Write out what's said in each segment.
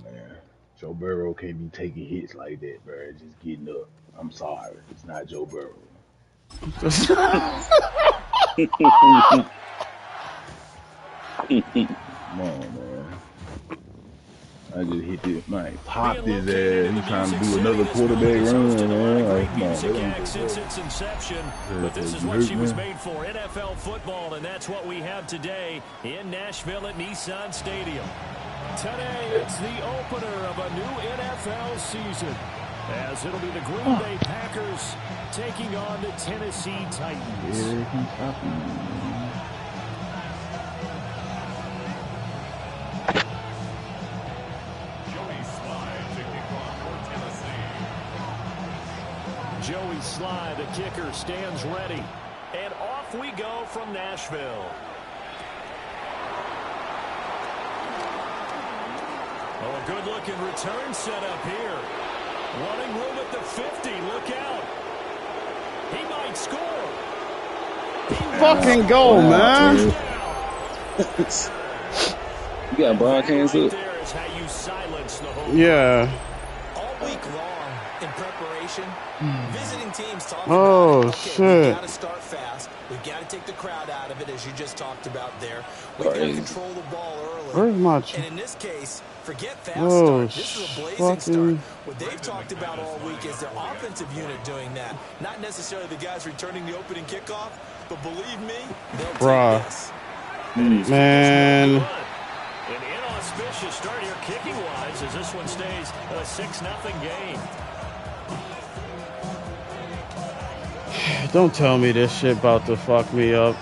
man. Joe Burrow can't be taking hits like that, bro. Just getting up. I'm sorry. It's not Joe Burrow. Come on, man. I just hit this, man. Popped his ass. He's trying to do another quarterback run, man. Like, come on, that ain't since its inception. But this is what she was made for, NFL football, and that's what we have today in Nashville at Nissan Stadium. Today, it's the opener of a new NFL season, as it'll be the Green Bay Packers taking on the Tennessee Titans. Yeah, he's stopping. Joey Sly, the kicker, stands ready. And off we go from Nashville. Oh, a good-looking return set up here. Running room at the 50. Look out. He might score. Fucking goal, man. You got broadcast right up? there is how you silence the whole Yeah. All week long in preparation, visiting teams talk Oh, about, okay, shit. we got to start fast. We got to take the crowd out of it, as you just talked about there. We got to control the ball early. Where's my... And in this case, forget fast Oh, start. This is a blazing fucking... start. What they've talked about all week is their offensive unit doing that. Not necessarily the guys returning the opening kickoff, but believe me, they'll take this. Man. An inauspicious start here kicking-wise as this one stays a 6-0 game. Don't tell me this shit about to fuck me up.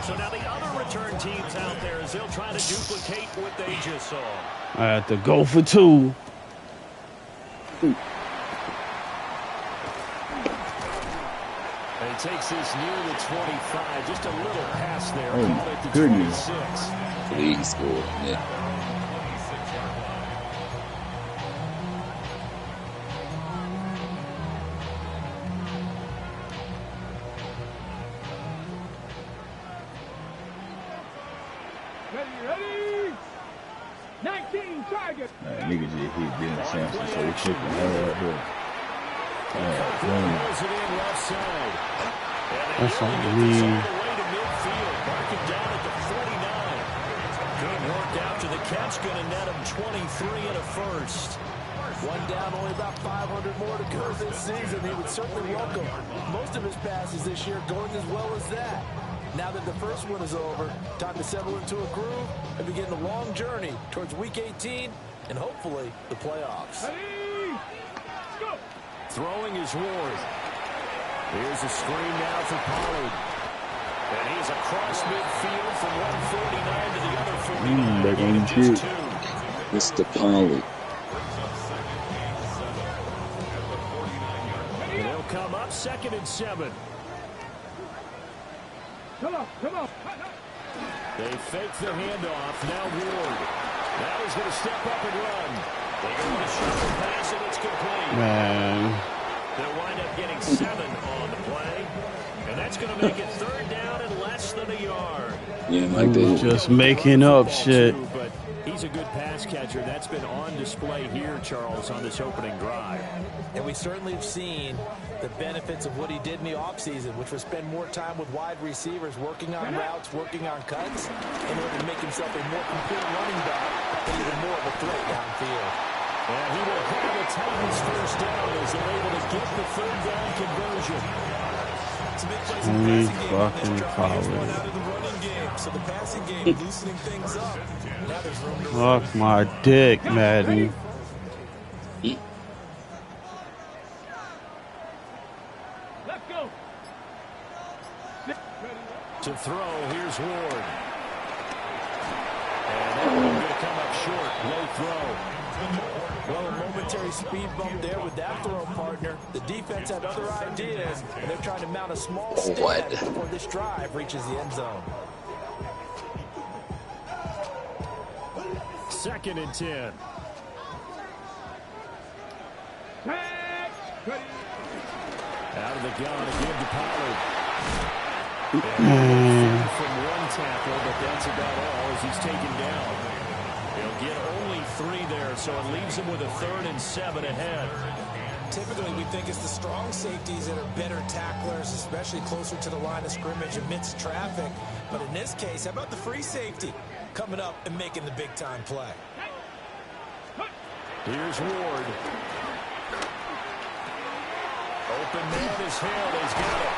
So now the other return teams out there as they'll try to duplicate what they just saw. I had to go for two. And he takes this near the 25. Just a little pass there. Oh, Call it the goodness. 26. Please score. Yeah. Ready? 19 targets. Nigga just hit Dennis Sampson, so he took him hard here. Throws it in left side. That's all on the me. way to midfield. Mark it down at the 49. Good work after the catch. Going to net him 23 and a first. One down, only about 500 more to go this season. He would certainly welcome most of his passes this year going as well as that. Now that the first one is over, time to settle into a groove and begin the long journey towards Week 18 and hopefully the playoffs. Ready? Go. Throwing is Ward. Here's a screen now for Pollard. And he's across midfield from 149 to the other 49. They're Gain of gonna just get. 2. Mr. Pollard. And they'll come up 2nd and 7. Come on, come on. They fake the handoff. Now Ward. Now he's going to step up and run. They go with a shuffle pass, and it's complete. Man. They'll wind up getting 7 on the play. And that's going to make it 3rd down and less than a yard. Yeah, like that. Just making up shit. But he's a good pass catcher. That's been on display here, Charles, on this opening drive. And we certainly have seen the benefits of what he did in the offseason, which was spend more time with wide receivers, working on routes, working on cuts, in order to make himself a more complete running back and even more of a threat downfield. And he will have the Titans first down as they're able to get the 3rd down conversion. It's a big place Holy in the passing game. fucking This drive is one power. out of the running game, so the passing game loosening things up. Now there's room to Fuck my dick, Madden. Let's go. To throw, here's Ward. And that one going to come up short. Low throw. Well, a momentary speed bump there with that throw partner. The defense had other ideas, and they're trying to mount a small stand before this drive reaches the end zone. 2nd and 10. Out of the gun again to Pollard. From one tackle, but that's about all as he's taken down. He'll get only 3 there, so it leaves him with a 3rd and 7 ahead. Typically, we think it's the strong safeties that are better tacklers, especially closer to the line of scrimmage amidst traffic. But in this case, how about the free safety coming up and making the big-time play? Here's Ward. Open man is held. He's got it.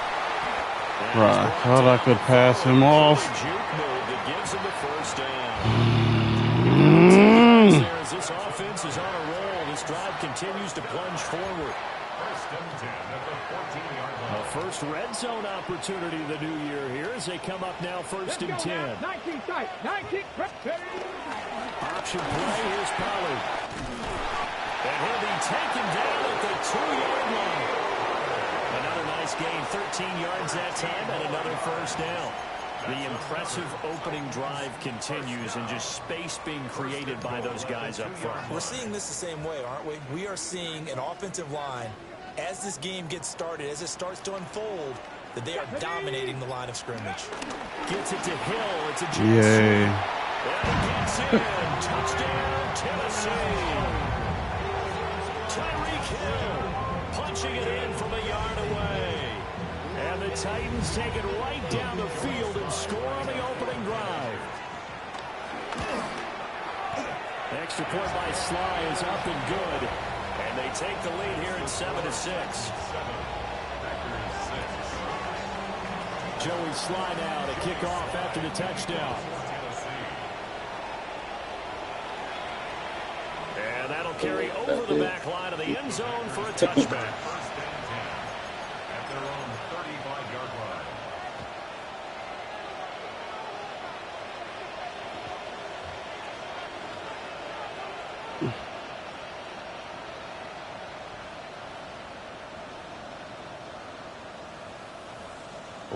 Right. Thought I could pass him off. Juke move that gives him the 1st down. As this offense is on a roll, this drive continues to plunge forward. A first red zone opportunity the new year here as they come up now 1st and 10. 19 tight. 19. Option play. Here's Pollard. And he'll be taken down at the 2-yard line. Another nice gain, 13 yards that time, and another 1st down. The impressive opening drive continues, and just space being created by those guys up front. We're seeing this the same way, aren't we? We are seeing an offensive line, as this game gets started, as it starts to unfold, that they are dominating the line of scrimmage. Gets it to Hill. It's a Jackson. Yay. And he gets in. Touchdown, Tennessee. Tyreek Hill punching it in from a yard away. And the Titans take it right down the field and score on the opening drive. Extra point by Sly is up and good. And they take the lead here at 7-6. Joey Sly now to kick off after the touchdown. And that'll carry over the back line of the end zone for a touchback.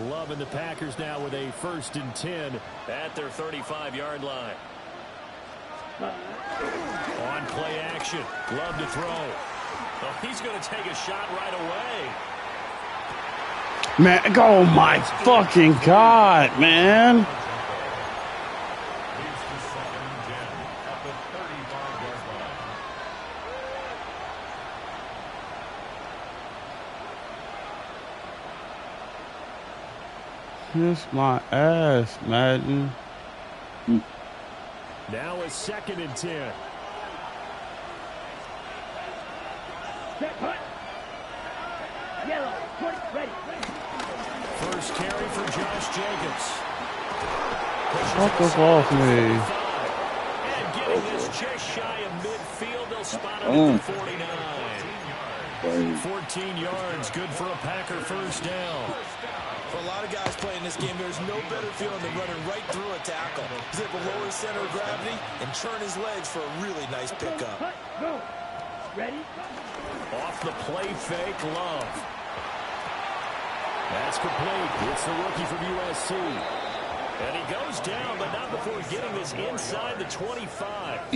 Loving the Packers now with a 1st and 10 at their 35-yard line. On play action. Love to throw. Oh, he's going to take a shot right away. Man, oh my fucking God, man. Kiss my ass, Madden. Now a 2nd and 10. Set, hut. Yellow. 20, ready. First carry for Josh Jacobs. Fuck this off me. And getting this just shy of midfield. They'll spot him at the 49. 14 yards. Good for a Packer 1st down. For a lot of guys playing this game, there's no better feeling than running right through a tackle. He's able to lower his center of gravity and turn his legs for a really nice pickup. Go. Ready? Off the play fake, Love. That's complete. It's the rookie from USC. And he goes down, but not before getting this inside the 25.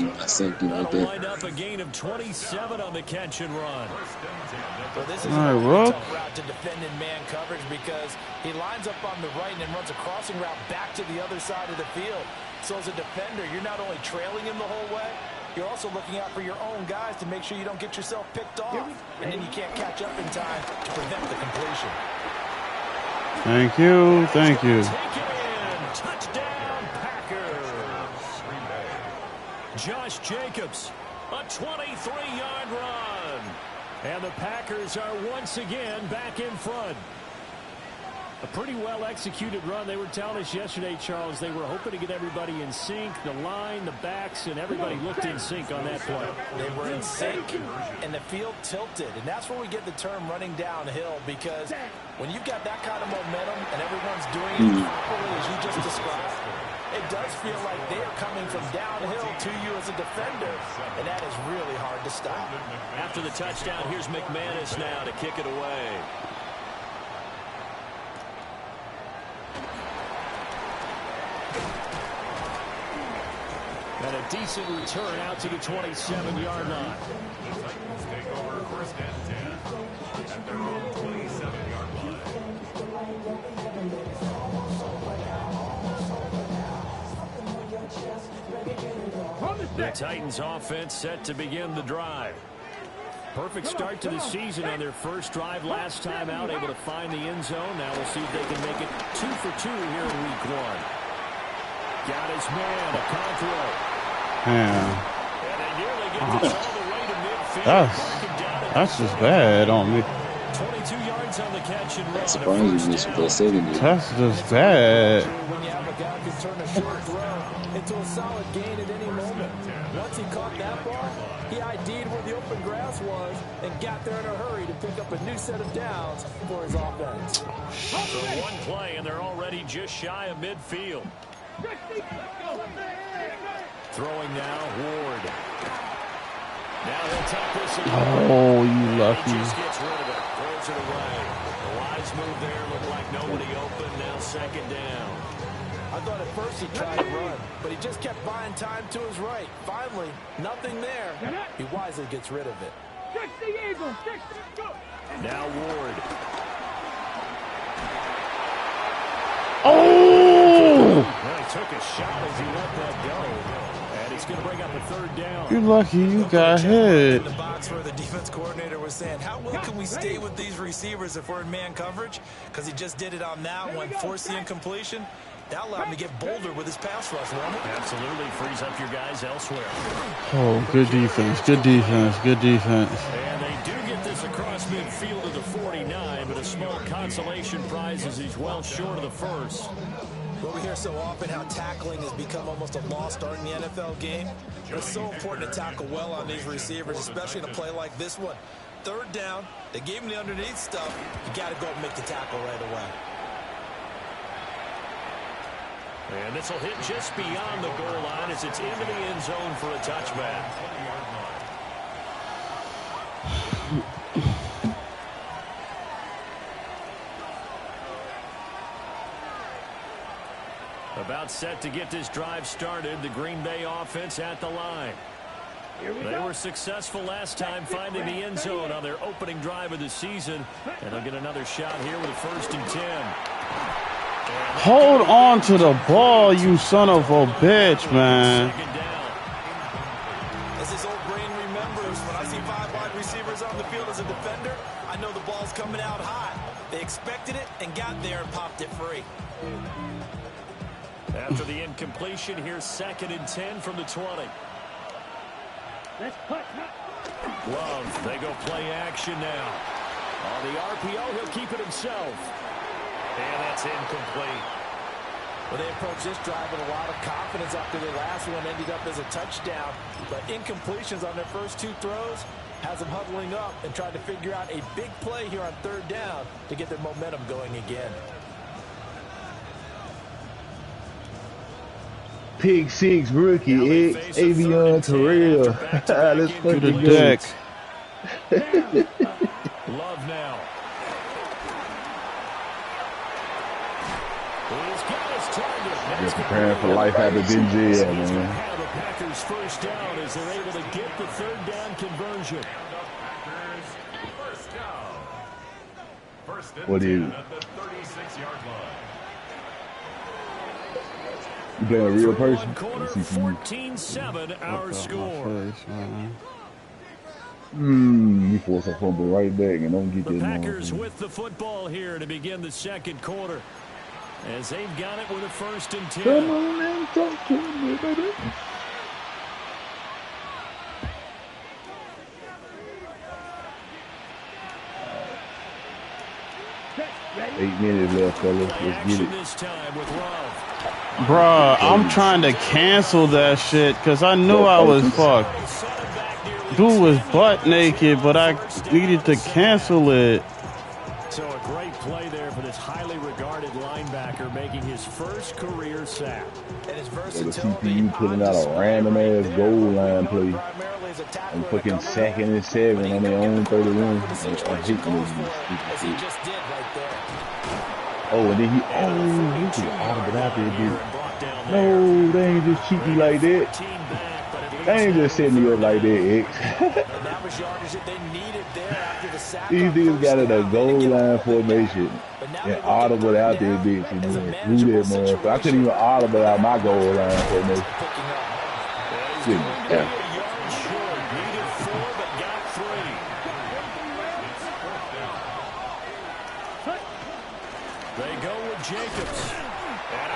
That'll wind up a gain of 27 on the catch and run. Well, this is a really tough route to defend in man coverage because he lines up on the right and then runs a crossing route back to the other side of the field. So as a defender, you're not only trailing him the whole way, you're also looking out for your own guys to make sure you don't get yourself picked off. And then you can't catch up in time to prevent the completion. Thank you. Thank you. Take it in. Touchdown, Packers. Josh Jacobs, a 23-yard run. And the Packers are once again back in front. A pretty well-executed run. They were telling us yesterday, Charles, they were hoping to get everybody in sync, the line, the backs, and everybody looked in sync on that play. They were in sync, and the field tilted. And that's where we get the term running downhill, because when you've got that kind of momentum and everyone's doing it properly as you just described, it does feel like they are coming from downhill to you as a defender, and that is really hard to stop. After the touchdown, here's McManus now to kick it away. And a decent return out to the 27-yard line. Take over 1st and 10 at their own 27-yard line. On the The Titans offense set to begin the drive. Perfect start to the season on their first drive last time out, able to find the end zone. Now we'll see if they can make it 2 for 2 here in week 1. Got his man, a control. Yeah. And they nearly get this all the way to midfield. That's just bad on me. 22 yards on the catch and run. Surprising this with that secondary. That's just bad. When you have a guy who can turn a short throw into a solid gain at any moment. Once he caught that ball, he ID'd where the open grass was and got there in a hurry to pick up a new set of downs for his offense. So one play, and they're already just shy of midfield. Throwing now, Ward. Now he'll take this away. Oh, you lucky. He just gets rid of it, throws it away. The wise move there, looked like nobody open. Now second down. I thought at first he tried to run, but he just kept buying time to his right. Finally, nothing there. He wisely gets rid of it. Now Ward. Oh! Well, he took a shot as he let that go. And it's going to bring up a third down. You're lucky you got hit. In the box where the defense coordinator was saying, how well can we stay with these receivers if we're in man coverage? Because he just did it on that one, forced the incompletion. That allowed him to get bolder with his pass rush, won't it? Absolutely frees up your guys elsewhere. Oh, good defense, good defense, good defense. And they do get this across midfield to the 49, but a small consolation prize as he's well short of the first. Well, we hear so often how tackling has become almost a lost art in the NFL game. But it's so important to tackle well on these receivers, especially in a play like this one. Third down, they gave him the underneath stuff. You got to go and make the tackle right away. And this will hit just beyond the goal line as it's into the end zone for a touchback. About set to get this drive started, the Green Bay offense at the line. They were successful last time finding the end zone on their opening drive of the season. And they'll get another shot here with 1st and 10. Hold on to the ball, you son of a bitch, man. As his old brain remembers, when I see 5 wide receivers on the field as a defender, I know the ball's coming out hot. They expected it and got there and popped it free. After the incompletion, here's 2nd and 10 from the 20. Love, they go play action now. On the RPO, he'll keep it himself. And that's incomplete. Well, they approached this drive with a lot of confidence after their last one ended up as a touchdown. But incompletions on their first 2 throws has them huddling up and trying to figure out a big play here on 3rd down to get their momentum going again. Pick 6 rookie, Avion Terrell. Let's To the deck. Love now. Just preparing for life after BG, man. The Packers first down as they're able to get the 3rd down conversion. What do you? You playing a real person? Quarter 14-7 our score. You force a fumble right back and don't get The that. Packers with the football here to begin the 2nd quarter. As they've got it with a 1st and 10. Come on and talk to me, baby. Ready? 8 minutes left, fellas. Let's get it. This time with Love. Bruh, I'm trying to cancel that shit because I knew I was fucked. Dude was butt naked, but I needed to cancel it. So a great play there for this highly regarded linebacker making his first career sack. And his So the versatility CPU putting out a random ass goal line play. I'm fucking 2nd and 7 on their own 31. I'm hitting as he just did right there. Oh, and then he just audible out there, dude. No, they ain't just cheat me like that. They ain't just setting me up like that, X. And that was yardage that they needed there after the sack. These niggas got in a goal line formation and audible out there, bitch. And then who that motherfucker? I couldn't even audible out my goal line formation. Yeah. Needed 4, but got 3. They go with Jacobs.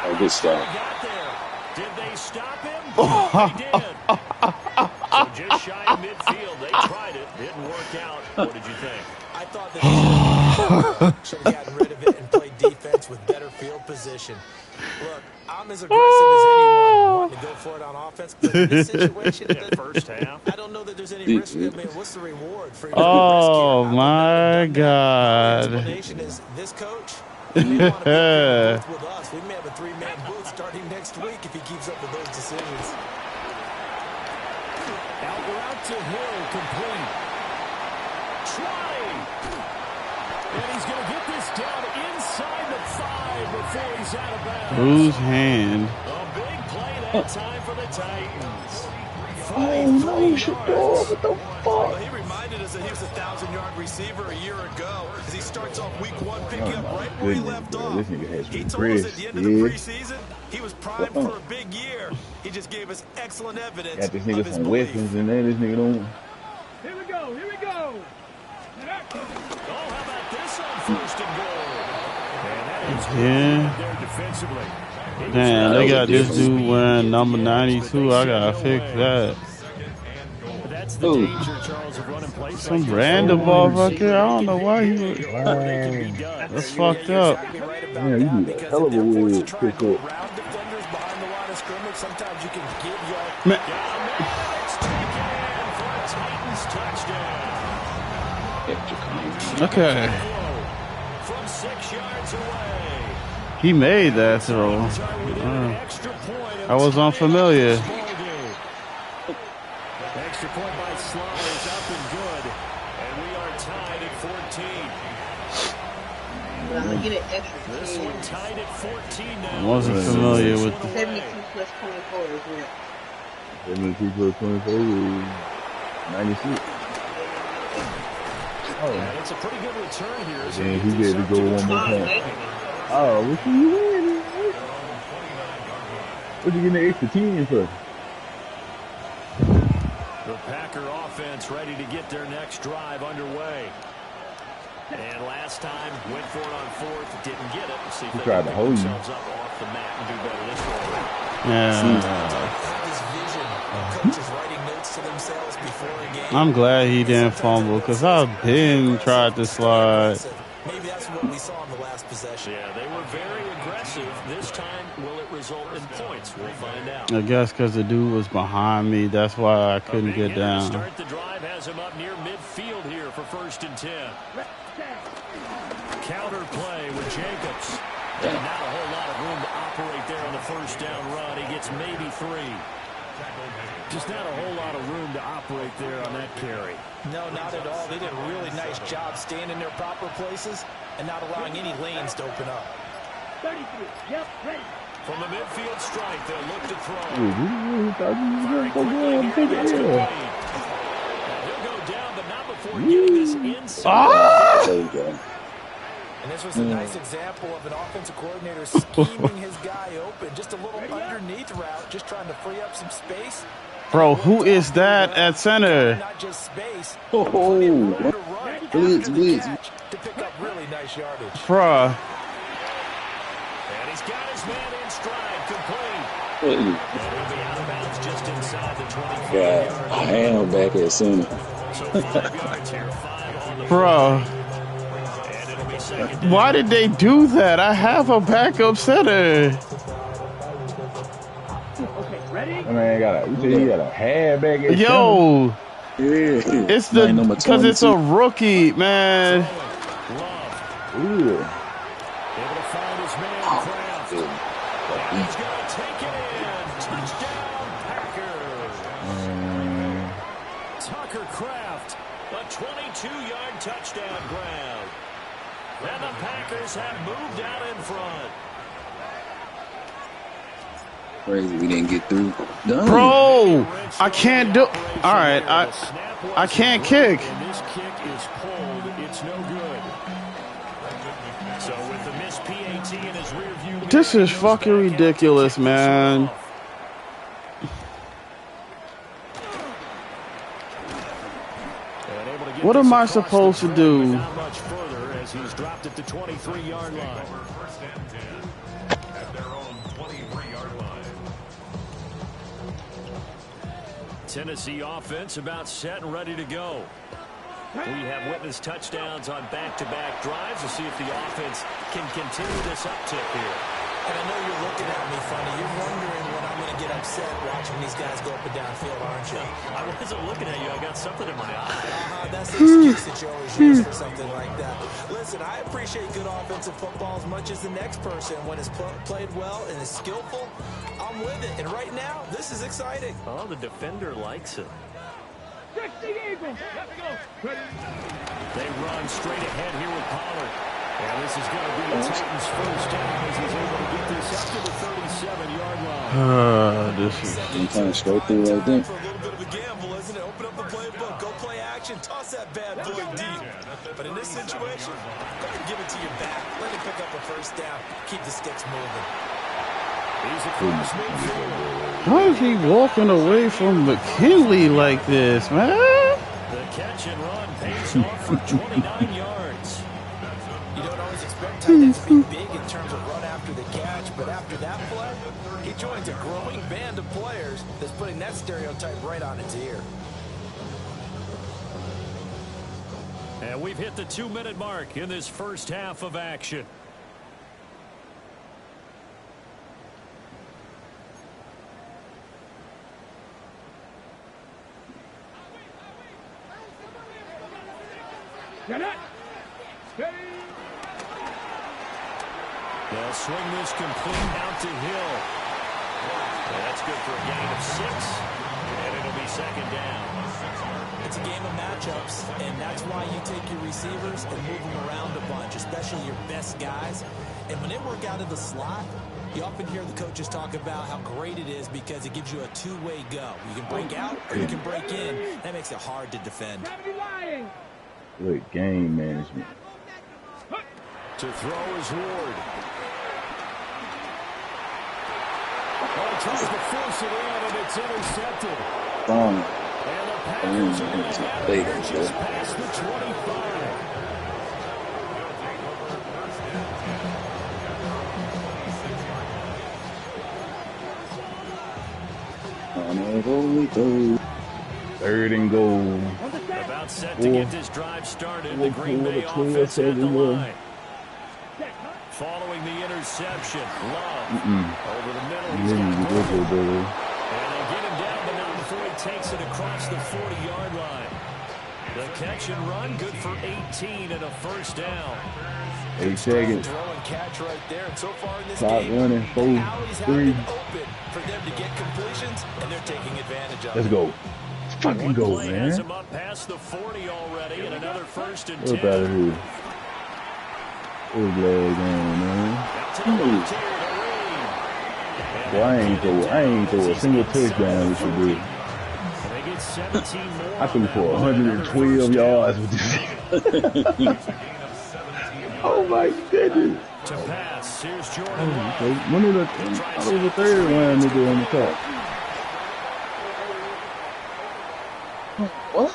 Oh, good start. Got there. Did they stop him? They did. So just shy of midfield. They tried it. Didn't work out. What did you think? I thought that should have gotten rid of it and played defense with better field position. Look, I'm as aggressive as anyone wanting to go for it on offense, but in this situation, The first half. I don't know that there's any risk. I mean, what's the reward for Oh my The God. explanation is this coach. He may want to be booth with us. We may have a 3-man booth starting next week if he keeps up with those decisions. Out route to Hill, complete. Trying. And he's going to get this down inside the 5 before he's out of bounds. Whose hand? A big play that time for the Titans. Oh no, Shador, what the fuck? Well, he reminded us that he was a 1,000-yard receiver a year ago as he starts off week 1 picking up right where he left off. This nigga has He some told us grist, at the end of the preseason he was primed for a big year. He just gave us excellent evidence Got this of nigga his some belief. weapons and then this nigga don't. Here we go. Here we go. Oh, how about this on 1st and goal? And that is Yeah. there defensively. Damn, they got this dude wearing number 92. I gotta fix that. That's the danger, Charles, of running plays. Some random motherfucker. I don't know why he was. That's fucked up. Yeah, you need a hell of a weird pick up. Round defenders behind the line of scrimmage. Sometimes you can give your Man, It's taken for a Titans touchdown. okay. From 6 yards away. He made that throw. Extra point. I was unfamiliar. Extra point by Sly is up and good. And we are tied at 14. I'm going to get an extra This 10. one tied at 14 now. I wasn't familiar with the 72 plus 24 is what? 72 plus 24 is 96. Oh, And it's a pretty good return here. So and he get to go one more time. Oh, what you doing? What you getting the extra 10 for? The Packer offense ready to get their next drive underway. And last time, went for it on 4th, didn't get it. See if they tried can to pick hold you. themselves up off the mat and do better this way. yeah. this vision. Coaches writing notes to themselves before a game. I'm glad he didn't fumble because I've been tried to slide. Maybe that's what we saw in the last possession. Yeah, they were very aggressive. This time, will it result in points? We'll find out. I guess because the dude was behind me. That's why I couldn't get down. Start the drive has him up near midfield here for 1st and 10. Counter play with Jacobs. And not a whole lot of room to operate there on the 1st down run. He gets maybe 3. Just not a whole lot of room to operate there on that carry. No, not at all. They did a really nice job staying in their proper places and not allowing any lanes to open up. 33. Yep, ready. From the midfield strike, they'll look to throw. Firing quickly here. He'll go down, but not before getting this inside. There you go. And this was a nice example of an offensive coordinator scheming his guy open. Just a little underneath route, just trying to free up some space. Bro, who is that at center? Not just space. Oh, Blitz. To pick up really nice yardage. Bruh. And he's got his man in stride, complete. Hey, And he'll be out of bounds just inside the 25 God, yard I am back at center. So 5 yards here, 5 on the Bruh. and it'll be second down. Why did they do that? I have a backup center. Okay, ready? I mean, you say he got a halfback at Yo, Yeah. it's the Number because it's a 22. rookie, man. Love center. able to find his man Kraft. And he's going to take it in. Touchdown, Packers. Tucker Kraft, a 22-yard touchdown grab. And the Packers have moved out in front. Crazy, we didn't get through. Done. Bro, I can't do. All right, I can't kick. And this kick is pulled. It's no good. So with the missed PAT in his rear view, This is fucking ridiculous, man. What am I supposed to do? Not much further as he's dropped it to 23-yard line. First and 10 at their own 23-yard line. Tennessee offense about set and ready to go. We have witnessed touchdowns on back-to-back drives. We'll see if the offense can continue this uptick here. And I know you're looking at me funny. You're wondering when I'm going to get upset watching these guys go up and down field, aren't you? I wasn't looking at you. I got something in my eye. That's the excuse that you always use for something like that. Listen, I appreciate good offensive football as much as the next person. When it's played well and is skillful, I'm with it. And right now, this is exciting. Oh, the defender likes it. Stretch the eagle. Let's go. They run straight ahead here with Pollard. And this is going to be the Titans' first down as he's able to get this up to the 37-yard line. This is kind of straight through right there. For a little bit of a gamble, isn't it? Open up the playbook, go play action, toss that bad boy deep. But in this situation, go ahead and give it to your back. Let him pick up a first down. Keep the sticks moving. He's across midfield. how is he walking away from McKinley like this, man? The catch and run pays off for 29 yards. You don't always expect tight ends to be big in terms of run after the catch, but after that play, he joins a growing band of players that's putting that stereotype right on its ear. And we've hit the 2-minute mark in this first half of action. Get it. They'll swing this complete out to Hill. And that's good for a gain of 6. And it'll be second down. It's a game of matchups, and that's why you take your receivers and move them around a bunch, especially your best guys. And when they work out of the slot, you often hear the coaches talk about how great it is because it gives you a two-way go. You can break out or you can break in. That makes it hard to defend. Good game management. To throw is Ward. Oh, tries to force it in, and it's intercepted. And the Packers are going to have it just past the 25. Third and goal. About set to get this drive started. The Green Bay offense at the line. Following the interception, Love over the middle. He's got and they'll get him down, but not before he takes it across the 40-yard line. The catch and run, good for 18 and a first down. 8 seconds. Throw and catch right there. And so far in this Clock game, running. 4, 3. open for them to get completions, and they're taking advantage of it. Let's go. Let's fucking go, Has man. him up past the 40 already, and another first and What 10. about here? His leg on, man. Boy, I ain't throw a single touchdown this year. They get 17 more. I threw for 112 yards with this. Oh my goodness. To pass, here's Jordan. Oh, okay. When was the third one to do on the top? What?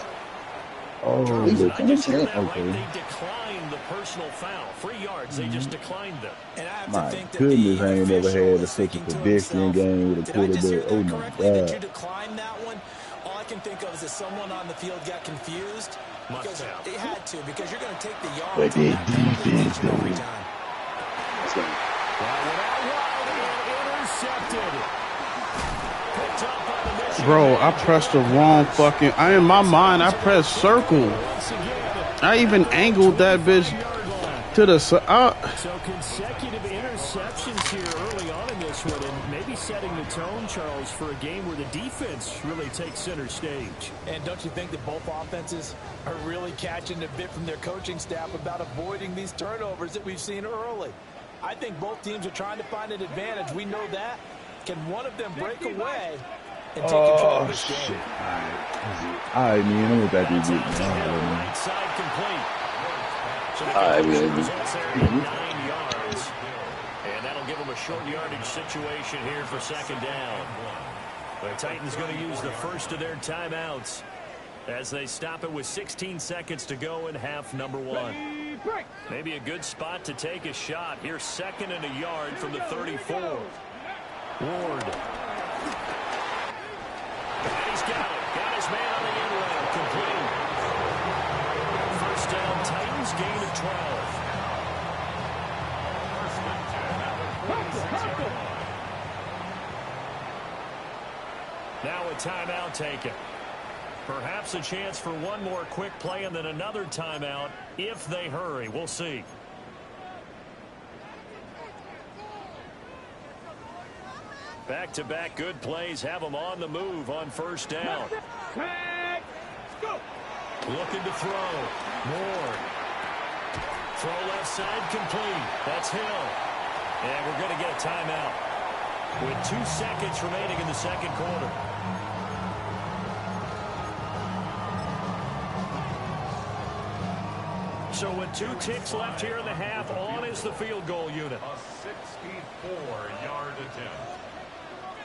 Oh, the I just heard that right. okay. They declined the personal foul. 3 yards, they just declined them. And I have My to think that goodness, the I ain't never official had a is such a thinking to pedestrian himself, game with a did I just hear quarterback. Oh that my correctly that you God. declined that one? All I can think of is that someone on the field got confused. Because they had to, because you're going to take the yards. But they defense, though. every time. Let's go. Intercepted. Picked up by the Michigan. Bro, I pressed the wrong fucking... in my mind, I pressed circle. I even angled that bitch to the side. So consecutive interceptions here early on in this one, and maybe setting the tone, Charles, for a game where the defense really takes center stage. And don't you think that both offenses are really catching a bit from their coaching staff about avoiding these turnovers that we've seen early? I think both teams are trying to find an advantage. We know that. Can one of them break away and take control of this game? All right, man. I'm about to get Right side complete. So the right, conclusion man. results there at 9 yards. And that'll give them a short yardage situation here for second down. The Titans going to use the first of their timeouts. as they stop it with 16 seconds to go in half number one. Maybe a good spot to take a shot. Here's 2nd and a yard from the 34. Ward. And he's got it. Got his man on the end round. Complete. First down, Titans, gain of 12. Now a timeout taken. Perhaps a chance for one more quick play and then another timeout if they hurry. We'll see. Back-to-back good plays have them on the move on first down. Looking to throw. Moore. Throw left side complete. That's Hill. And we're going to get a timeout with 2 seconds remaining in the second quarter. So with 2 ticks left here in the half, on is the field goal unit. A 64-yard attempt.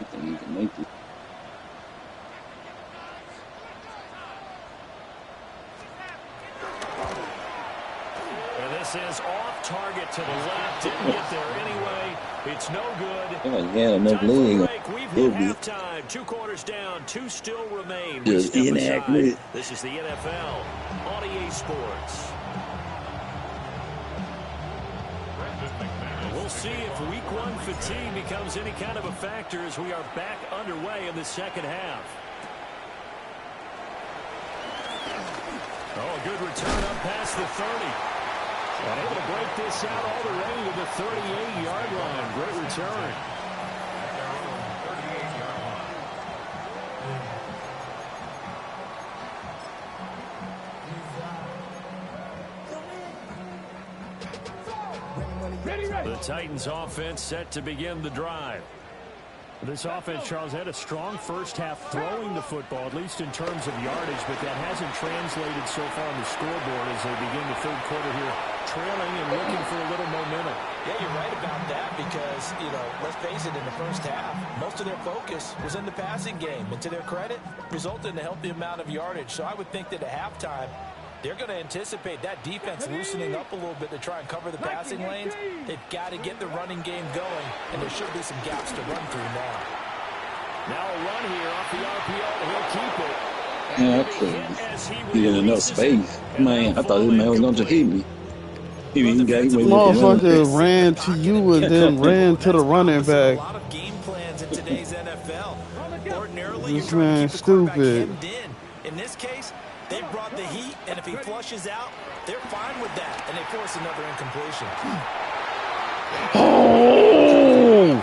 I think he can make it. And this is off target to the left. Didn't get there anyway. It's no good. I feel like he had enough leg. We've hit halftime. 2 quarters down. 2 still remain. Just inaccurate. This is the NFL on EA Sports. We'll see if week 1 fatigue becomes any kind of a factor as we are back underway in the second half. Oh, a good return up past the 30. And able to break this out all the way to the 38-yard line. Great return. The Titans offense set to begin the drive. This offense, Charles, had a strong first half throwing the football, at least in terms of yardage, but that hasn't translated so far on the scoreboard as they begin the third quarter here, trailing and looking for a little momentum. Yeah, you're right about that because, let's face it, in the first half, most of their focus was in the passing game. And to their credit, resulted in a healthy amount of yardage. So I would think that at halftime, they're going to anticipate that defense loosening up a little bit to try and cover the passing lanes. They've got to get the running game going, and there should be some gaps to run through now. Now a run here off the RPO. He'll keep it. Yeah, I couldn't. He had enough space. Man, I thought this man was going to hit me. He got him. Motherfucker ran to you and then ran to the running back. A lot of game plans in today's NFL. Ordinarily, this man stupid. In this case, they brought the heat, and if he flushes out, they're fine with that, and they force another incompletion. Oh!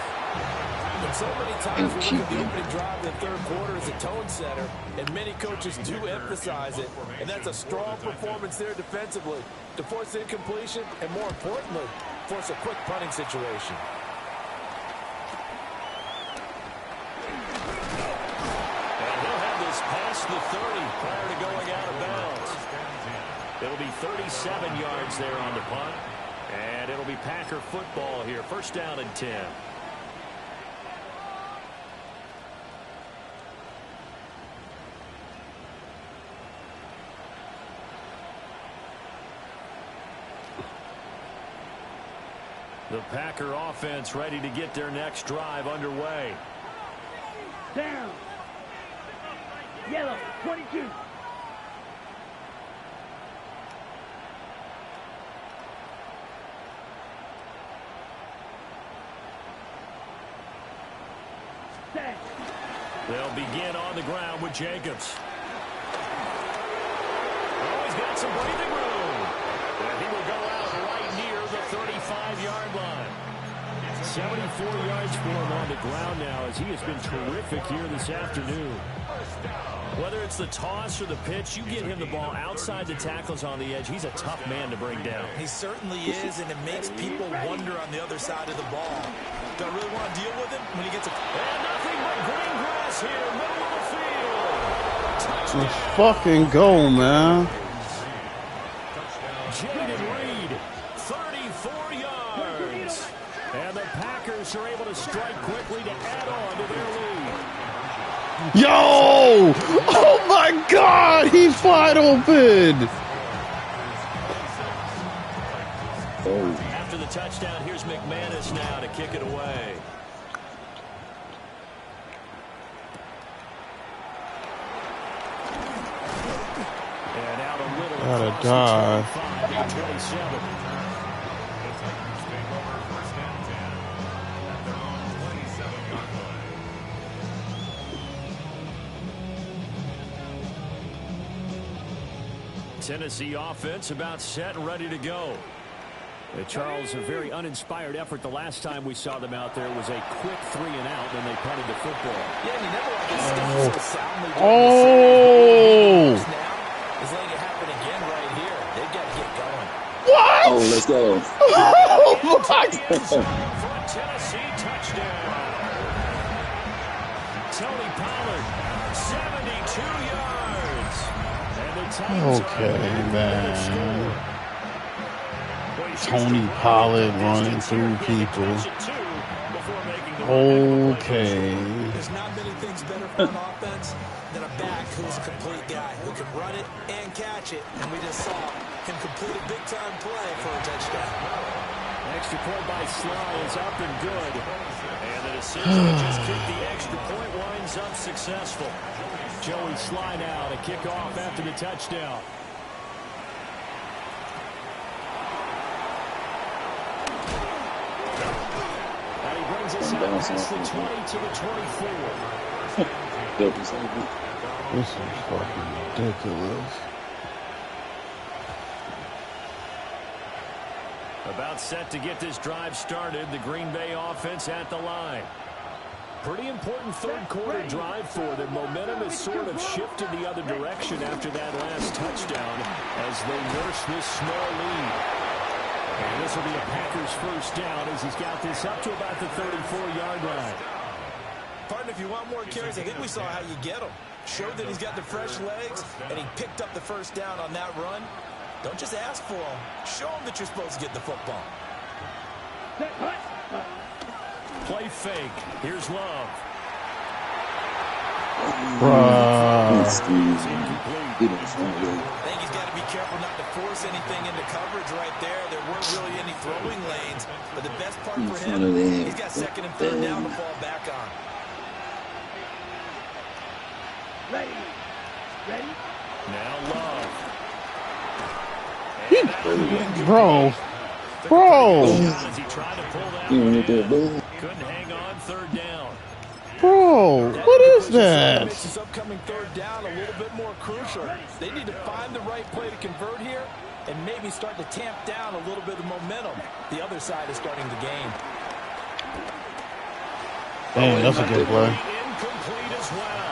And so many times we look at the opening drive in the third quarter as a tone setter, and many coaches do emphasize it, and that's a strong performance there defensively to force incompletion and, more importantly, force a quick punting situation. Past the 30 prior to going out of bounds. It'll be 37 yards there on the punt. And it'll be Packer football here. First down and 10. The Packer offense ready to get their next drive underway. Down. Yellow, 22. Set. They'll begin on the ground with Jacobs. Oh, he's got some breathing room. And he will go out right near the 35-yard line. 74 yards for him on the ground now as he has been terrific here this afternoon. Whether it's the toss or the pitch, you get him the ball outside the tackles on the edge. He's a tough man to bring down. He certainly is, and it makes people wonder on the other side of the ball. Do I really want to deal with him when he gets a... And nothing but green grass here, middle of the field. Let's fucking go, man. Jaden Reed, 34 yards. And the Packers are able to strike quickly to add on to their lead. Yo! Oh my God! He's wide open. Oh. After the touchdown, here's McManus now to kick it away. And out a little. Gotta die. 27. Tennessee offense about set and ready to go. Charles, a very uninspired effort the last time we saw them out there was a quick 3 and out when they punted the football. Yeah, you never like this stuff so soundly. Oh! Now is letting it happen again right here. They've got to get going. What? Oh, let's go. Oh my God. For a Tennessee touchdown. Tony Pollard, 72 yards. And the Titans Okay, man. Tony Pollard running through people. Okay. There's not many things better for an offense than a back who's a complete guy who can run it and catch it. And we just saw him complete a big-time play for a touchdown. Extra point by Sly is up and good. And the decision to just kick the extra point winds up successful. Joey Sly now to kick off after the touchdown. And he brings us out past the 20 to the 24. This is fucking ridiculous. About set to get this drive started. The Green Bay offense at the line. Pretty important third quarter drive for them. Momentum has sort of shifted the other direction after that last touchdown as they nurse this small lead. And this will be a Packers first down as he's got this up to about the 34-yard line. Partner, if you want more carries, I think we saw how you get them. Showed that he's got the fresh legs, and he picked up the first down on that run. Don't just ask for them. Show them that you're supposed to get the football. Play fake. Here's Love. I think he's got to be careful not to force anything into coverage right there. There weren't really any throwing lanes, but the best part for him, he's got second and third down to fall back on. Ready? Now Love. Bro. As he tried to pull that one in. Couldn't hang on third down. Bro, what is that? Makes this upcoming third down a little bit more crucial. They need to find the right play to convert here and maybe start to tamp down a little bit of momentum. The other side is starting to gain. Dang, that's a good play. Incomplete as well.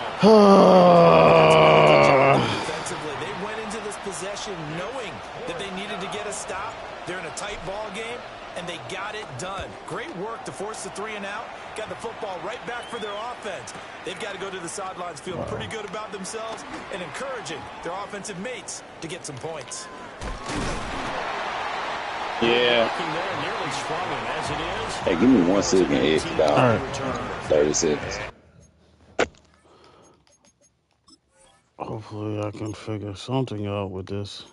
Defensively, they went into this possession knowing that they needed to get a stop. They're in a tight ball game, and they got it done. Great work to force the 3 and out. Got the football right back for their offense. They've got to go to the sidelines feeling pretty good about themselves and encouraging their offensive mates to get some points. Yeah. Nearly sprung him as it is. Hey, give me 1 second, Ed. About 30 seconds. Hopefully I can figure something out with this.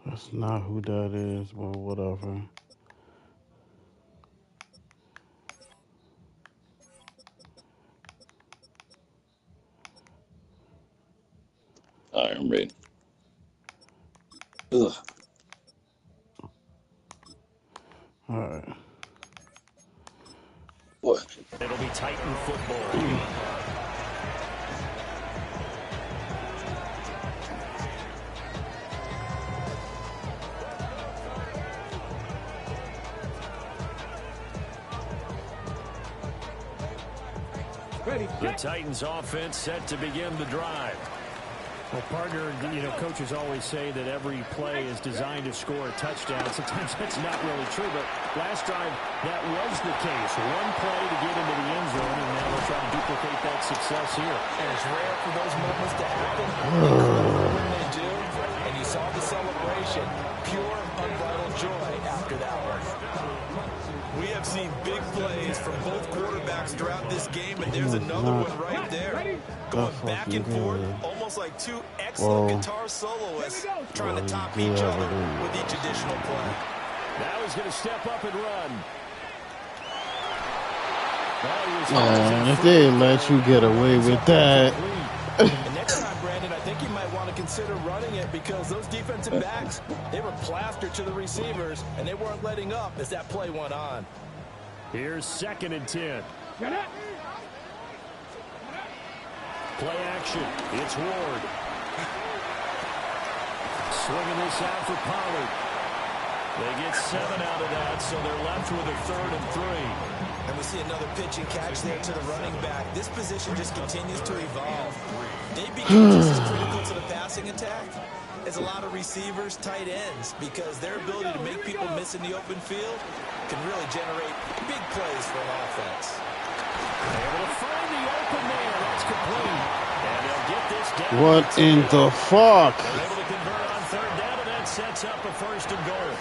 That's not who that is, but whatever. All right, I'm ready. Ugh. All right. What? It'll be Titan football. The Titans offense set to begin the drive. Well, partner, you know, coaches always say that every play is designed to score a touchdown. Sometimes that's not really true, but last drive, that was the case. One play to get into the end zone, and now they'll try to duplicate that success here. And it's rare for those moments to happen. When they do, and you saw the celebration, pure, unbridled joy after that one. We have seen big plays from both quarterbacks throughout this game, and there's another one right there. Going back and forth, almost like two excellent guitar soloists trying to top each other with each additional play. Now he's going to step up and run. If they let you get away with that. And next time, Brandon, I think you might want to consider running it because those defensive backs, they were plastered to the receivers, and they weren't letting up as that play went on. Here's 2nd and 10. Play action. It's Ward. Swinging this out for Pollard. They get 7 out of that, so they're left with a 3rd and 3. And we see another pitch and catch there to the running back. This position just continues to evolve. They become just as critical to the passing attack as a lot of receivers, tight ends, because their ability to make people miss in the open field can really generate big plays for an offense. Able to find the open man. That's complete. And they'll get this down. What in the fuck? They're able to convert on 3rd down, and that sets up a 1st and goal.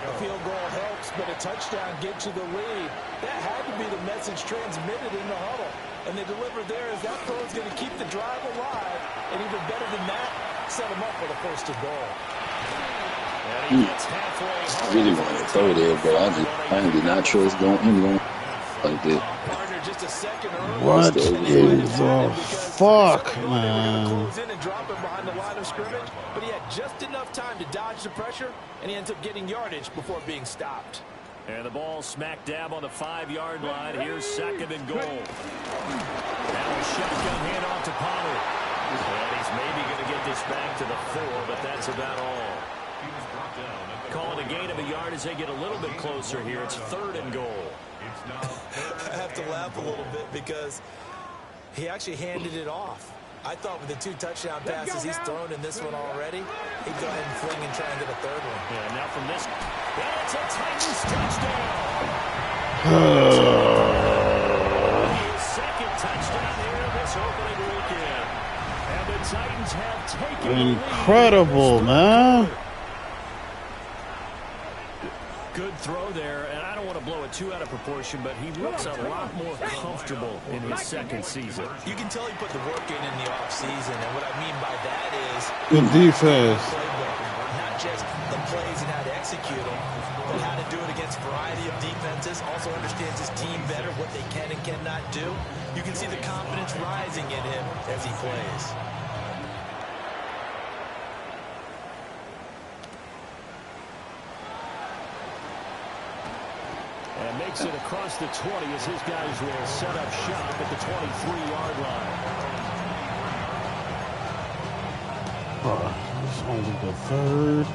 A field goal helps, but a touchdown gets you the lead. That had to be the message transmitted in the huddle. And they delivered there as that throw is going to keep the drive alive. And even better than that, set them up with a 1st and goal. And he gets halfway I home. really wanted to throw there, but I did not trust going anyone like that. Partner, just a second early. What in the fuck, man? Close in and drop him behind the line of scrimmage, but he had just enough time to dodge the pressure, and he ends up getting yardage before being stopped. And the ball smack dab on the 5-yard line. Here's 2nd and goal. Now a shotgun handoff to Pollard. And he's maybe going to get this back to the 4, but that's about all. Call it a gain of a yard as they get a little bit closer here. It's 3rd and goal. I have to laugh a little bit because he actually handed it off. I thought with the 2 touchdown passes he's thrown in this one already, he'd go ahead and fling and try and get a 3rd one. Yeah, now from this, that's a Titans touchdown. His 2nd touchdown here this opening weekend. And the Titans have taken Incredible, man. Good throw there, and I don't want to blow it too out of proportion, but he looks a lot more comfortable in his 2nd season. You can tell he put the work in the offseason, and what I mean by that is Good defense. not just the plays and how to execute them, but how to do it against a variety of defenses. Also understands his team better, what they can and cannot do. You can see the confidence rising in him as he plays. And makes it across the 20 as his guys will set up shop at the 23-yard line. It's only the 3rd.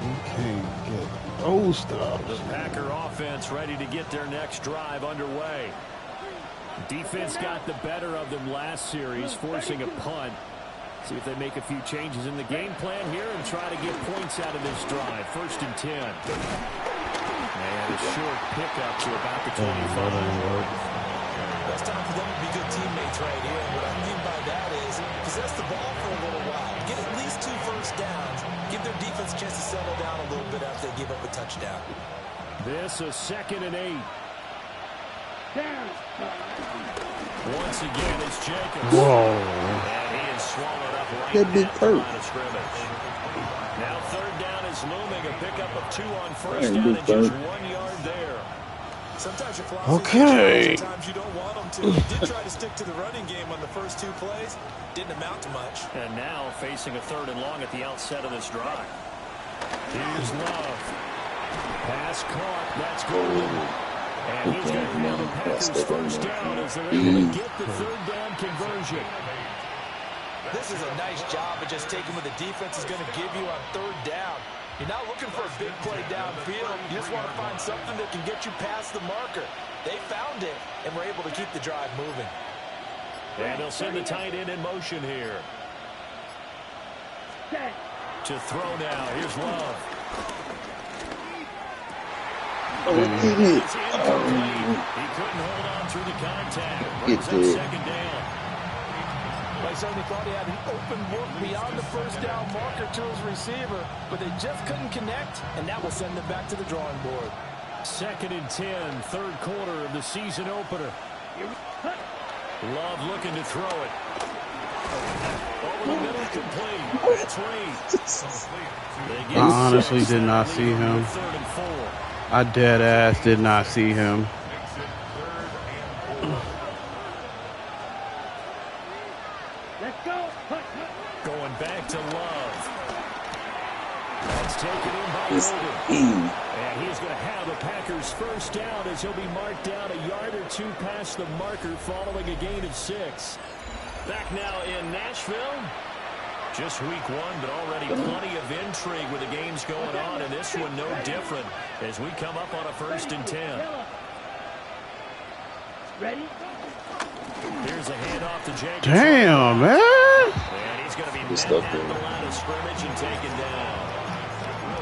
We can't get those stops. The Packer offense ready to get their next drive underway. Defense got the better of them last series, forcing a punt. See if they make a few changes in the game plan here and try to get points out of this drive. 1st and 10. And a short pickup to about the 25. It's time for them to be good teammates right here. And what I mean by that is possess the ball for a little while. Get at least 2 first downs. Give their defense a chance to settle down a little bit after they give up a touchdown. This a 2nd and 8. Once again, it's Jacobs. Whoa. And he is swallowed up right That big at the line hurt. of scrimmage. Now 3rd down is looming. A pickup of 2 on 1st down and just 1 yard there. Sometimes your Okay. sometimes you don't want them to. He did try to stick to the running game on the first 2 plays. Didn't amount to much. And now facing a 3rd and long at the outset of this drive. Here's Love. Pass caught. That's Golden. And he's going to have the Packers 1st down as they're able to get the 3rd down conversion. This is a nice job of just taking what the defense is going to give you on 3rd down. You're not looking for a big play downfield. You just want to find something that can get you past the marker. They found it and were able to keep the drive moving. And they'll send the tight end in motion here. To throw now. Here's Love. Oh, did it? He couldn't hold on through the contact. Brings up second down. I certainly thought he had an open look beyond the first down marker to his receiver, but they just couldn't connect, and that will send them back to the drawing board. 2nd and 10, third quarter of the season opener. Love looking to throw it. Over the middle, complete. That's Reed. I honestly did not see him. I dead ass did not see him. Let's go. Going back to Love. That's taken in by Logan. And he's going to have a Packers first down as he'll be marked down a yard or two past the marker following a gain of 6. Back now in Nashville. Just week 1, but already plenty of intrigue with the games going on, and this one no different as we come up on a 1st and 10. Ready? Here's a handoff to Jenkins. Damn, man. And he's going to be met up at there. the line of scrimmage and taken down.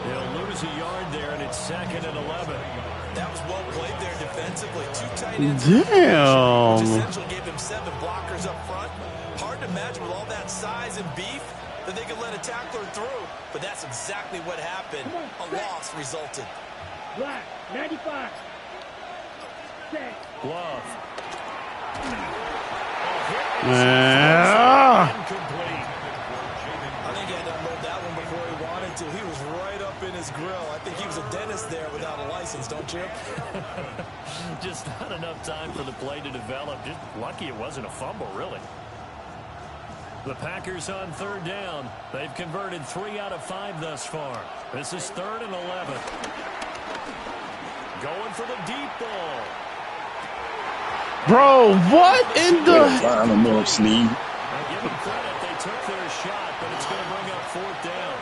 They'll lose a yard there, and it's 2nd and 11. That was well played there defensively. 2 tight ends. Damn. Which essentially gave him 7 blockers up front. Hard to imagine with all that size and beef that they could let a tackler through. But that's exactly what happened. A loss resulted. Black, 95. Set. Love. Yeah. I think he had to unload that one before he wanted to. He was right up in his grill. I think he was a dentist there without a license, don't you? Just not enough time for the play to develop. Just lucky it wasn't a fumble, really. The Packers on 3rd down. They've converted 3 out of 5 thus far. This is 3rd and 11. Going for the deep ball. Bro, what in the... I don't know, Sneed. Give them credit. They took their shot, but it's going to bring up 4th down.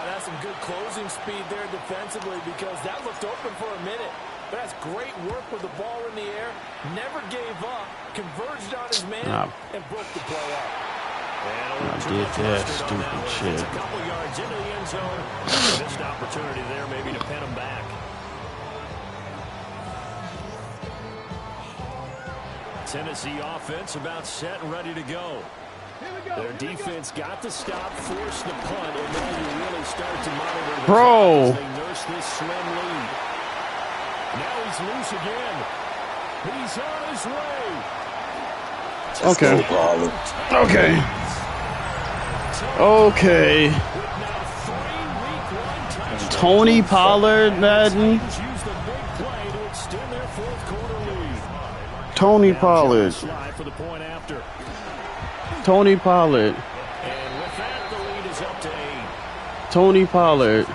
That's some good closing speed there defensively because that looked open for a minute. But that's great work with the ball in the air. Never gave up. Converged on his man and broke the play up. I did that stupid shit. A couple yards into the end zone. Missed opportunity there maybe to pin him back. Tennessee offense about set and ready to go. Their defense got the stop, forced the punt, and now you really start to monitor the Bro. as they nurse this slim lead. Now he's loose again. He's on his way. Okay. Okay. Okay. Tony Pollard, Madden. Tony Pollard. Tony Pollard. And with that, the lead is up to 8. Tony Pollard.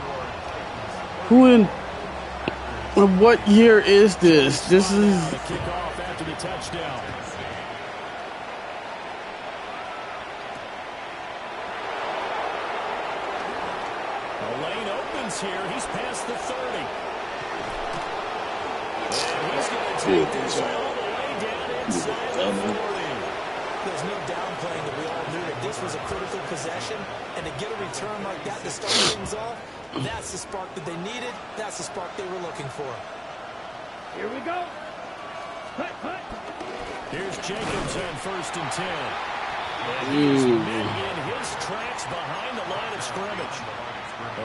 Who in... What year is this? This is... The kickoff after the touchdown. The lane opens here. He's past the 30. And he's going to take this all the way down inside the 40. There's no downplaying that we all knew that this was a critical possession, and to get a return like that to start things off, that's the spark that they needed. That's the spark they were looking for. Here we go. Hut, hut. Here's Jacobs on 1st and 10. And he's in his tracks behind the line of scrimmage.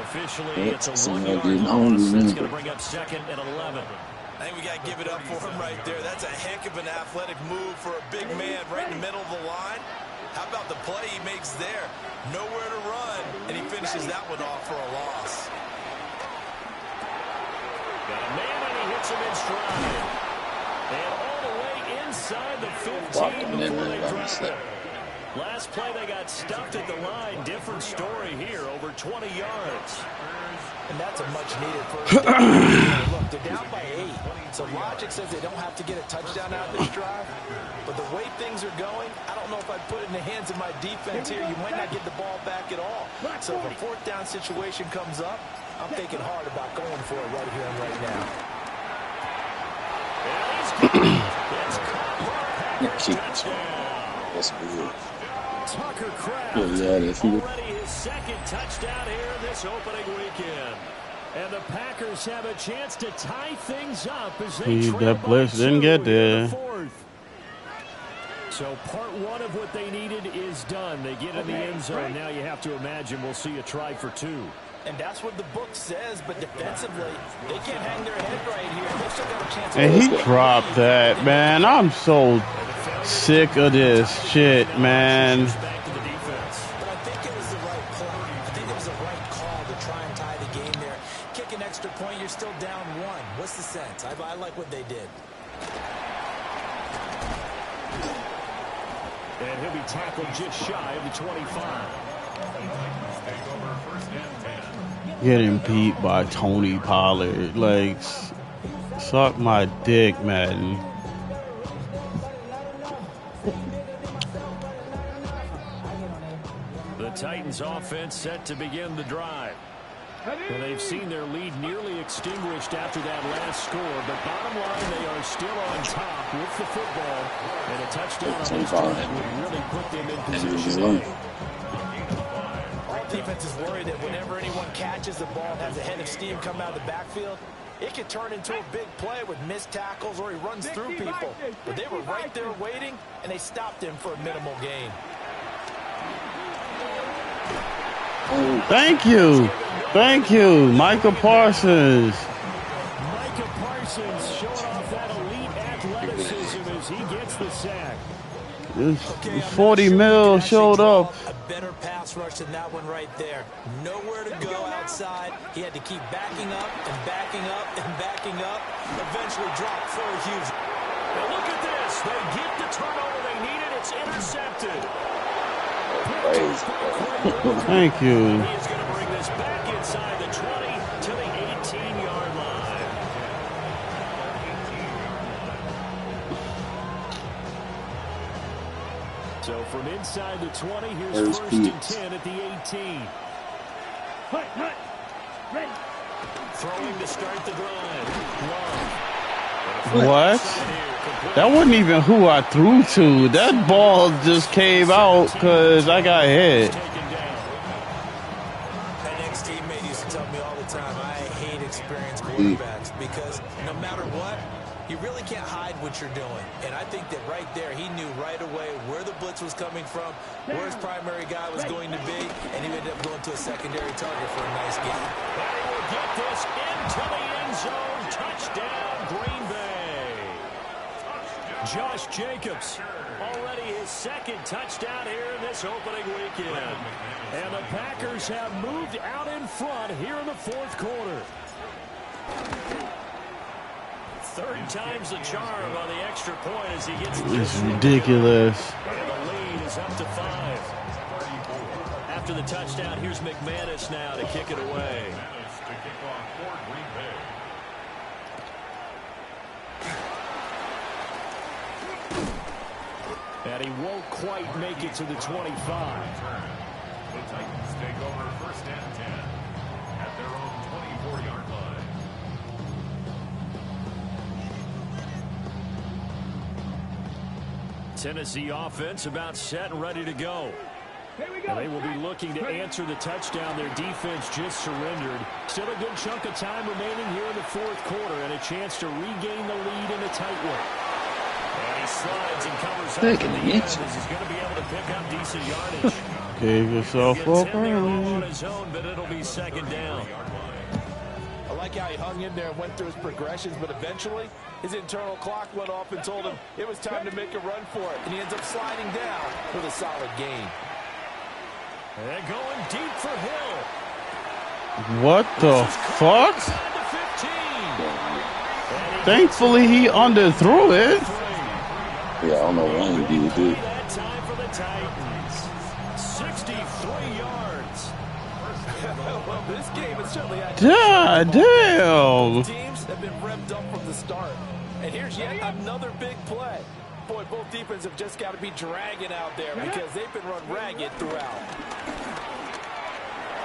Officially, it's a 1-yard loss. That's going to bring up 2nd and 11. I think we got to give it up for him right there. That's a heck of an athletic move for a big man right in the middle of the line. How about the play he makes there? Nowhere to run, and he finishes that one off for a loss. Got a man, and he hits him in stride. And all the way inside the 15 before they drop it. Last play, they got stuffed at the line. Different story here, over 20 yards. And that's a much-needed first down. Look, they're down by 8. So logic says they don't have to get a touchdown out of this drive. But the way things are going, I don't know if I'd put it in the hands of my defense here. You might not get the ball back at all. So if a 4th down situation comes up, I'm thinking hard about going for it right here and right now. That's good. Tucker Kraft Yeah, that's good. already his second touchdown here this opening weekend. And the Packers have a chance to tie things up as they trail that blitz didn't get there. So part one of what they needed is done. They get in the end zone. Now you have to imagine we'll see a try for two. And that's what the book says, but defensively, they can't hang their head right here. They've still got a chance. And he dropped that, man. I'm so sick of this shit, man. But I think it was the right play. I think it was the right call to try and tie the game there. Kick an extra point, you're still down one. What's the sense? I like what they did. And he'll be tackled just shy of the 25. Getting beat by Tony Pollard. Like, suck my dick, Madden. The Titans offense set to begin the drive. Well, they've seen their lead nearly extinguished after that last score, but bottom line, they are still on top with the football, and a touchdown on this drive would really put them in position. All defense is worried that whenever anyone catches the ball and has a head of steam come out of the backfield, it could turn into a big play with missed tackles or he runs through people. But they were right there waiting, and they stopped him for a minimal gain. Thank you. Thank you, Micah Parsons. Micah Parsons showing off that elite athleticism as he gets the sack. This 40 mil showed up. A better pass rush than that one right there. Nowhere to go outside. He had to keep backing up and backing up and backing up. Eventually dropped for a huge. Now look at this. They get the turnover they needed. It's intercepted. Thank you. He is going to bring this back inside the 20 to the 18-yard line. So from inside the 20, here's first and 10 at the 18. Throwing to start the drive. What? That wasn't even who I threw to. That ball just came out because I got hit. An ex-teammate used to tell me all the time, I hate experienced quarterbacks because no matter what, you really can't hide what you're doing. And I think that right there, he knew right away where the blitz was coming from, where his primary guy was going to be, and he ended up going to a secondary target for a nice game. And he will get this into the end zone. Touchdown, Green Bay. Josh Jacobs, already his second touchdown here in this opening weekend. And the Packers have moved out in front here in the fourth quarter. Third time's the charm on the extra point as he gets It's ridiculous. And the lead is up to 5. After the touchdown, here's McManus now to kick it away. And he won't quite make it to the 25. The Titans take over first and 10 at their own 24-yard line. Tennessee offense about set and ready to go. And they will be looking to answer the touchdown their defense just surrendered. Still a good chunk of time remaining here in the fourth quarter and a chance to regain the lead in a tight one. And he slides and covers up in the end as he's going to be able to pick up decent yardage. Gave yourself up on early. his own, but it'll be second down. I like how he hung in there and went through his progressions, but eventually his internal clock went off and told him it was time to make a run for it, and he ends up sliding down with a solid gain. And going deep for Hill. What the fuck? Thankfully, he underthrew it. Yeah, I don't know why he did it. That time for the Titans. 63 yards. Well, this game has certainly had God damn. teams have been revved up from the start. And here's yet another big play. Boy, both defenses have just got to be dragging out there because they've been run ragged throughout.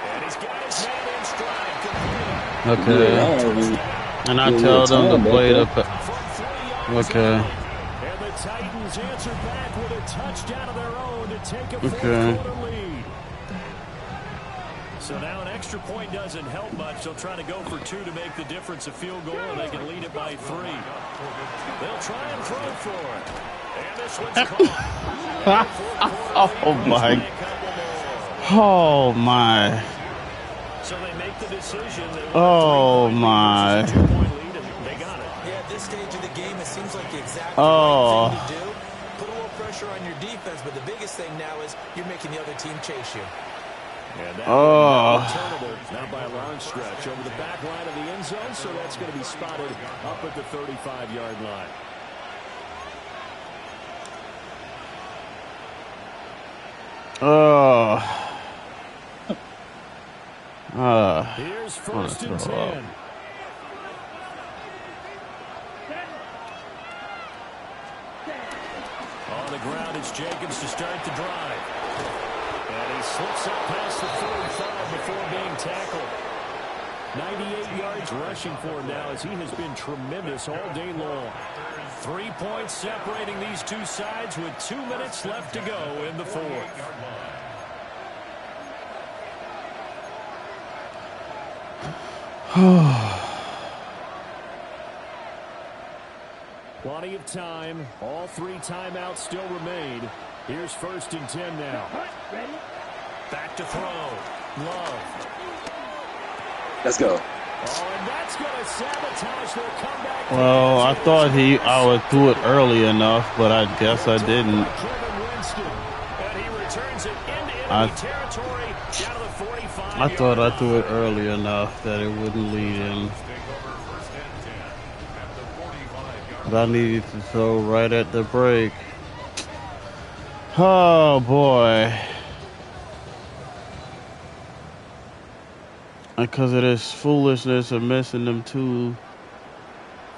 And he's got his hand in stride. Okay. And I tell them to play the... Okay. And the Titans Titans answer back with a touchdown of their own to take a fourth-quarter lead. So now an extra point doesn't help much. They'll try to go for 2 to make the difference a field goal, and they can lead it by 3. They'll try and throw for it. And this one's caught. Oh, my. Oh, my. So they make the decision. Oh, my. They got it. Yeah, at this stage of the game, it seems like the exact right thing to do. Put a little pressure on your defense, but the biggest thing now is you're making the other team chase you. And that not by a long stretch over the back line of the end zone, so that's going to be spotted up at the 35-yard line. Here's 1st and 10. On the ground, it's Jacobs to start the drive. And he slips up past the 45 before being tackled. 98 yards rushing for him now as he has been tremendous all day long. 3 points separating these two sides with 2 minutes left to go in the fourth. Plenty of time. All 3 timeouts still remain. Here's 1st and 10 now. Back to throw. Love. Let's go. Oh, and that's going to sabotage their comeback. Well, I thought I would do it early enough, but I guess I didn't. I thought I threw it early enough that it wouldn't lead him. But I needed to throw right at the break. Oh, boy. Because of this foolishness of missing them 2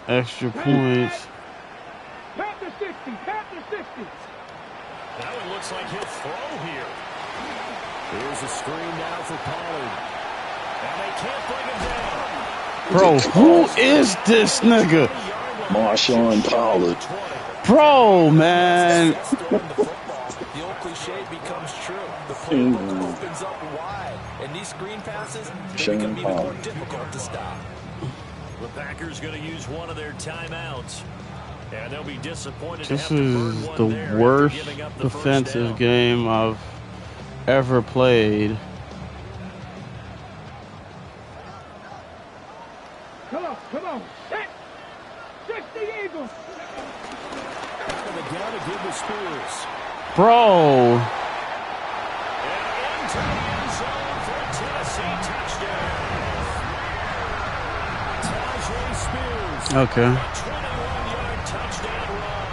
extra points. Panther 60, Panther 60. That one looks like he'll throw here. Here's a screen now for Pollard. And they can't bring him down. Bro, who is this nigga? Marshawn Pollard. Bro, man. The old cliche becomes true. The playbook opens up wide, and these screen passes become even more difficult to stop. The Packers going to use one of their timeouts, and they'll be disappointed. This is the worst defensive game I've ever played. Come on. Set. 60 Eagles. Out of the down to give the Spears. Bro. And into the end zone for Tennessee touchdown. Tajay Spears. Okay. 21-yard touchdown run.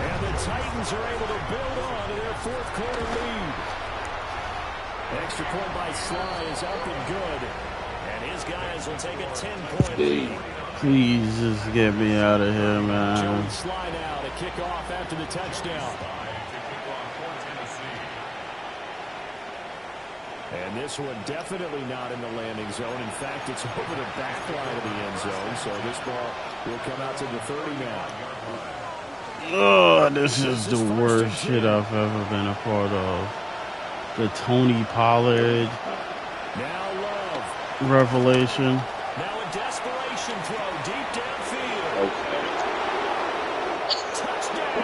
And the Titans are able to build on to their fourth-quarter lead. Extra point by Sly is up and good. And his guys will take a 10-point lead. Please just get me out of here, man. Jones Sly now to kick off after the touchdown. And this one definitely not in the landing zone. In fact, it's over the back line of the end zone. So this ball will come out to the 30 now. Oh, this is the worst shit I've ever been a part of. The Tony Pollard revelation. Now a desperation throw deep downfield. Touchdown,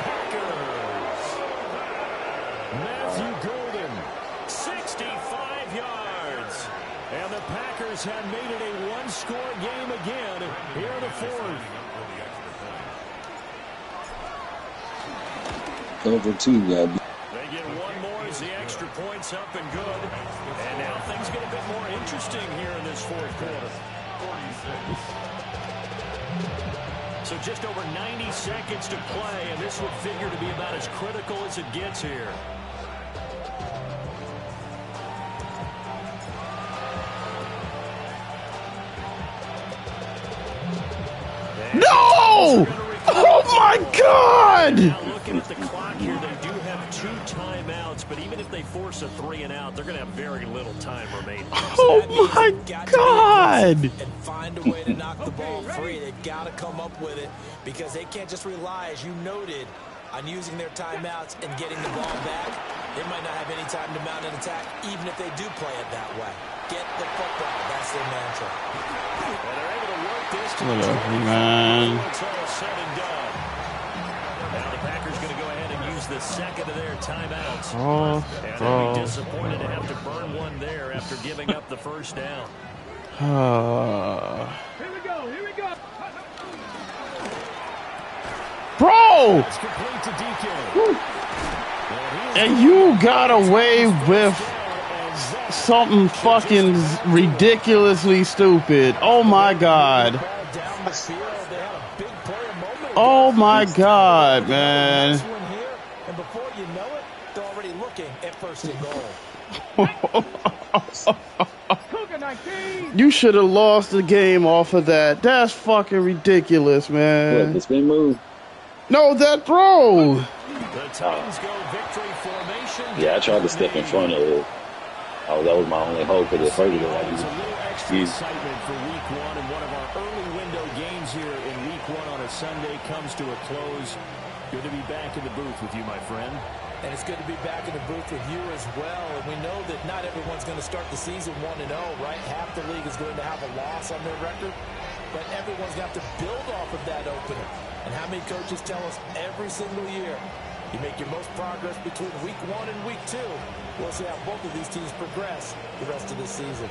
Packers. Matthew Golden, 65 yards. And the Packers have made it a one-score game again here in the fourth. Over 2, yeah. They get one more as the extra point's up and good. And now things get a bit more interesting here in this fourth quarter. So just over 90 seconds to play, and this would figure to be about as critical as it gets here. No! Oh my God! Now looking at the clock here, they do have 2 timeouts, but even if they force a 3-and-out, they're going to have very little time remaining. Oh my God! And find a way to knock the ball free. They've got to come up with it because they can't just rely, as you noted, on using their timeouts and getting the ball back. They might not have any time to mount an attack, even if they do play it that way. Get the football. That's their mantra. And they're able to work this to man. it's all said and done. Now the Packers going to go ahead and use the second of their timeouts. And they'll be disappointed to have to burn one there after giving up the first down. Here we go. Here we go. Bro! It's complete to DK. And you got away with something fucking ridiculously stupid. Oh my God. Oh my God, man. And before you know it, they're already looking at first and goal. You should have lost the game off of that. That's fucking ridiculous, man. What, the spin move? No, that throw. The Titans go victory formation. Yeah, I tried to step in front of it. That was my only hope for the first goal. A little extra excitement for week one, and one of our early window games here in week one on a Sunday comes to a close. Good to be back in the booth with you, my friend. And it's good to be back in the booth with you as well. And we know that not everyone's going to start the season 1-0, right? Half the league is going to have a loss on their record. But everyone's got to build off of that opener. And how many coaches tell us every single year, you make your most progress between week 1 and week 2. We'll see how both of these teams progress the rest of the season.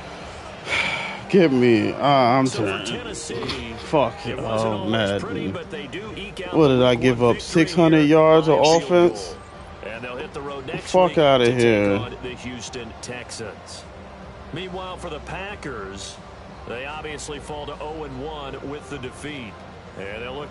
Give me. I'm So for turning. Tennessee, Fuck it. it wasn't Oh, always pretty, man. but they do eke out What did the I week give one up? victory 600 here yards of by field offense? goal. And they'll hit the road next Fuck week outta to take here. on the Houston Texans. Meanwhile, for the Packers, they obviously fall to 0-1 with the defeat. And they'll look to